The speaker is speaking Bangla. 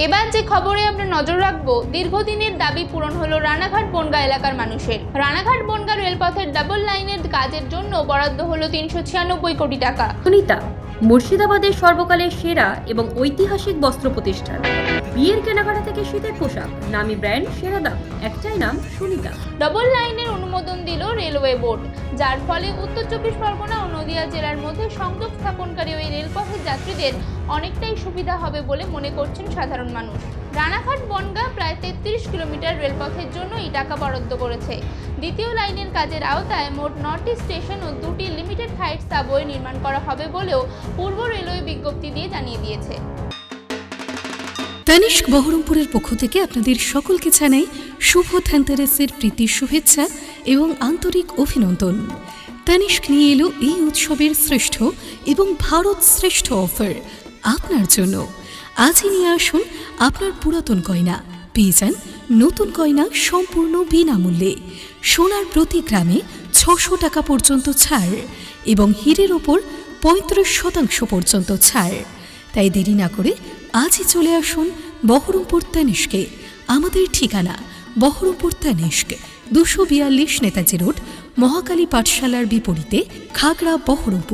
এবার যে খবরে আমরা নজর রাখবো, দীর্ঘদিনের দাবি পূরণ হলো রানাঘাট বনগাঁ এলাকার মানুষের। রানাঘাট বনগাঁ রেলপথের ডাবল লাইনের কাজের জন্য বরাদ্দ হলো 396 কোটি টাকা। সুনিতা মুর্শিদাবাদের সর্বকালের সেরা এবং ঐতিহাসিক বস্ত্র প্রতিষ্ঠান। বিয়ের কেনাকাটা থেকে শীতের পোশাক, নামি ব্র্যান্ড, সেরা দাম, একটাই নাম সুনিতা। ডাবল লাইনের অনুমোদন দিল রেলওয়ে বোর্ড, যার ফলে উত্তর চব্বিশ পরগনা ও নদিয়া জেলার মধ্যে সংযোগ স্থাপনকারী ওই রেলপথের যাত্রীদের অনেকটাই সুবিধা হবে বলে মনে করছেন সাধারণ মানুষ। রানাঘাট বনগাঁ প্রায় 33 কিলোমিটার রেলপথের জন্য এই টাকা বরাদ্দ করেছে। দ্বিতীয় লাইনের কাজের আওতায় মোট 9টি স্টেশন ও 2টি লিমিটেড হাইট সাবওয়ে নির্মাণ করা হবে বলেও পূর্ব রেলওয়ে বিজ্ঞপ্তি দিয়ে জানিয়ে দিয়েছে। তানিস্ক বহরমপুরের পক্ষ থেকে আপনাদের সকলকে জানাই শুভ ধনতেরাসের প্রীতি শুভেচ্ছা এবং আন্তরিক অভিনন্দন। তানিস্ক নিয়ে এলো এই উৎসবের শ্রেষ্ঠ এবং ভারত শ্রেষ্ঠ অফার আপনার জন্য। আজই নিয়ে আসুন আপনার পুরাতন গয়না, পেয়ে যান নতুন গয়না সম্পূর্ণ বিনামূল্যে। সোনার প্রতি গ্রামে 600 টাকা পর্যন্ত ছাড় এবং হীরের ওপর 35% পর্যন্ত ছাড়। তাই দেরি না করে আজই চলে আসুন বহরমপুর তানিস্কে। আমাদের ঠিকানা বহরমপুর তানিস্ক, 242 নেতাজি রোড, মহাকালী পাঠশালার বিপরীতে, খাগড়া, বহরমপুর।